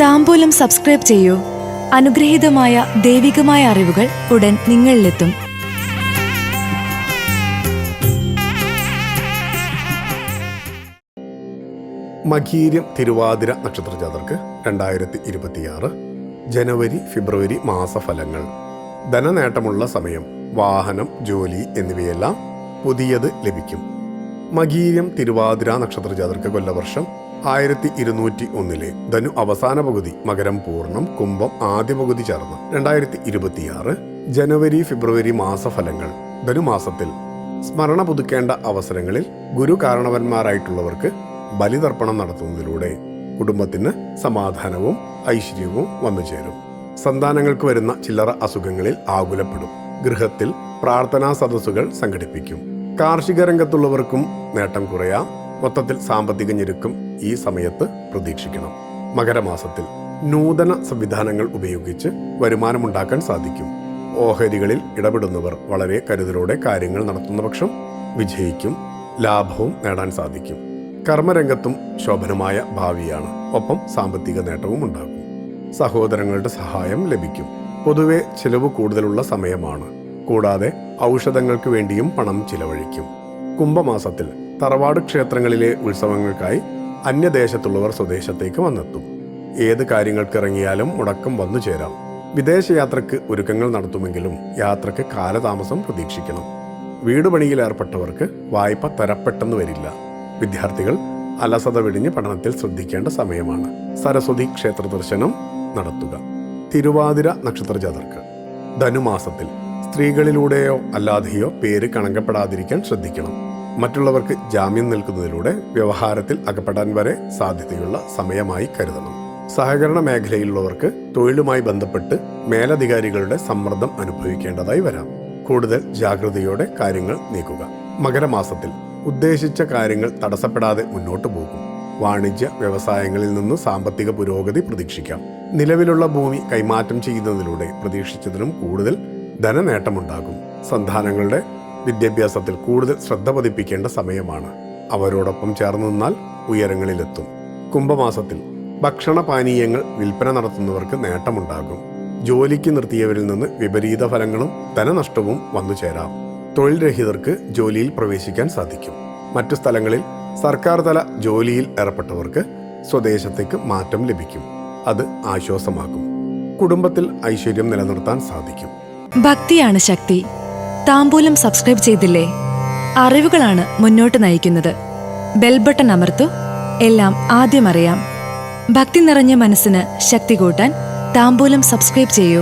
താംബൂലം subscribe ചെയ്യൂ. അനുഗ്രഹീതമായ ദൈവികമായ അറിവുകൾ ഉടൻ നിങ്ങളിലെത്തും. മകീരം തിരുവാതിര നക്ഷത്രജാതർക്ക് 2026 ജനുവരി ഫെബ്രുവരി മാസഫലങ്ങൾ. ധനനേട്ടമുള്ള സമയം, വാഹനം, ജോലി എന്നിവയെല്ലാം പുതിയത് ലഭിക്കും. മകീരം തിരുവാതിര നക്ഷത്രജാതർക്ക് കൊല്ലവർഷം 1201 ധനു അവസാന പകുതി, മകരം പൂർണ്ണം, കുംഭം ആദ്യ പകുതി ചേർന്ന് 2026 ജനുവരി ഫെബ്രുവരി മാസഫലങ്ങൾ. ധനുമാസത്തിൽ സ്മരണ പുതുക്കേണ്ട അവസരങ്ങളിൽ ഗുരു കാരണവന്മാരായിട്ടുള്ളവർക്ക് ബലിതർപ്പണം നടത്തുന്നതിലൂടെ കുടുംബത്തിന് സമാധാനവും ഐശ്വര്യവും വന്നു ചേരും. സന്താനങ്ങൾക്ക് വരുന്ന ചില്ലറ അസുഖങ്ങളിൽ ആകുലപ്പെടും. ഗൃഹത്തിൽ പ്രാർത്ഥനാ സദസ്സുകൾ സംഘടിപ്പിക്കും. കാർഷിക രംഗത്തുള്ളവർക്കും നേട്ടം കുറയാം. മൊത്തത്തിൽ സാമ്പത്തിക ഞെരുക്കം ഈ സമയത്ത് പ്രതീക്ഷിക്കണം. മകരമാസത്തിൽ നൂതന സംവിധാനങ്ങൾ ഉപയോഗിച്ച് വരുമാനമുണ്ടാക്കാൻ സാധിക്കും. ഓഹരികളിൽ ഇടപെടുന്നവർ വളരെ കരുതലോടെ കാര്യങ്ങൾ നടത്തുന്ന പക്ഷം വിജയിക്കും. ലാഭവും നേടാൻ സാധിക്കും. കർമ്മരംഗത്തും ശോഭനമായ ഭാവിയാണ്. ഒപ്പം സാമ്പത്തിക നേട്ടവും ഉണ്ടാകും. സഹോദരങ്ങളുടെ സഹായം ലഭിക്കും. പൊതുവെ ചിലവ് കൂടുതലുള്ള സമയമാണ്. കൂടാതെ ഔഷധങ്ങൾക്ക് വേണ്ടിയും പണം ചിലവഴിക്കും. കുംഭമാസത്തിൽ തറവാട് ക്ഷേത്രങ്ങളിലെ ഉത്സവങ്ങൾക്കായി അന്യദേശത്തുള്ളവർ സ്വദേശത്തേക്ക് വന്നെത്തും. ഏത് കാര്യങ്ങൾക്കിറങ്ങിയാലും മുടക്കം വന്നു ചേരാം. വിദേശയാത്രയ്ക്ക് ഒരുക്കങ്ങൾ നടത്തുമെങ്കിലും യാത്രയ്ക്ക് കാലതാമസം പ്രതീക്ഷിക്കണം. വീടുപണിയിൽ ഏർപ്പെട്ടവർക്ക് വായ്പ തരപ്പെട്ടെന്ന് വരില്ല. വിദ്യാർത്ഥികൾ അലസത വെടിഞ്ഞ് പഠനത്തിൽ ശ്രദ്ധിക്കേണ്ട സമയമാണ്. സരസ്വതി ക്ഷേത്ര ദർശനം നടത്തുക. തിരുവാതിര നക്ഷത്രജാതർക്ക് ധനുമാസത്തിൽ സ്ത്രീകളിലൂടെയോ അല്ലാതെയോ പേര് കണക്കപ്പെടാതിരിക്കാൻ ശ്രദ്ധിക്കണം. മറ്റുള്ളവർക്ക് ജാമ്യം നിൽക്കുന്നതിലൂടെ വ്യവഹാരത്തിൽ അകപ്പെടാൻ വരെ സാധ്യതയുള്ള സമയമായി കരുതണം. സഹകരണ മേഖലയിലുള്ളവർക്ക് തൊഴിലുമായി ബന്ധപ്പെട്ട് മേലധികാരികളുടെ സമ്മർദ്ദം അനുഭവിക്കേണ്ടതായി വരാം. കൂടുതൽ ജാഗ്രതയോടെ കാര്യങ്ങൾ നീക്കുക. മകരമാസത്തിൽ ഉദ്ദേശിച്ച കാര്യങ്ങൾ തടസ്സപ്പെടാതെ മുന്നോട്ടു പോകും. വാണിജ്യ വ്യവസായങ്ങളിൽ നിന്ന് സാമ്പത്തിക പുരോഗതി പ്രതീക്ഷിക്കാം. നിലവിലുള്ള ഭൂമി കൈമാറ്റം ചെയ്യുന്നതിലൂടെ പ്രതീക്ഷിച്ചതിനും കൂടുതൽ ധനനേട്ടമുണ്ടാകും. സന്താനങ്ങളുടെ വിദ്യാഭ്യാസത്തിൽ കൂടുതൽ ശ്രദ്ധ പതിപ്പിക്കേണ്ട സമയമാണ്. അവരോടൊപ്പം ചേർന്ന് നിന്നാൽ ഉയരങ്ങളിലെത്തും. കുംഭമാസത്തിൽ ഭക്ഷണപാനീയങ്ങൾ വിൽപ്പന നടത്തുന്നവർക്ക് നേട്ടമുണ്ടാകും. ജോലിക്ക് നിർത്തിയവരിൽ നിന്ന് വിപരീത ഫലങ്ങളും ധനനഷ്ടവും വന്നു ചേരാം. തൊഴിൽ രഹിതർക്ക് ജോലിയിൽ പ്രവേശിക്കാൻ സാധിക്കും. മറ്റു സ്ഥലങ്ങളിൽ സർക്കാർ തല ജോലിയിൽ ഏർപ്പെട്ടവർക്ക് സ്വദേശത്തേക്ക് മാറ്റം ലഭിക്കും. അത് ആശ്വാസമാകും. കുടുംബത്തിൽ ഐശ്വര്യം നിലനിർത്താൻ സാധിക്കും. ഭക്തിയാണ് ശക്തി. താംബൂലം സബ്സ്ക്രൈബ് ചെയ്തില്ലേ? അറിവുകളാണ് മുന്നോട്ട് നയിക്കുന്നത്. ബെൽ ബട്ടൺ അമർത്തു. എല്ലാം ആദ്യം അറിയാം. ഭക്തി നിറഞ്ഞ മനസ്സിന് ശക്തി കൂട്ടാൻ താംബൂലം സബ്സ്ക്രൈബ് ചെയ്യൂ.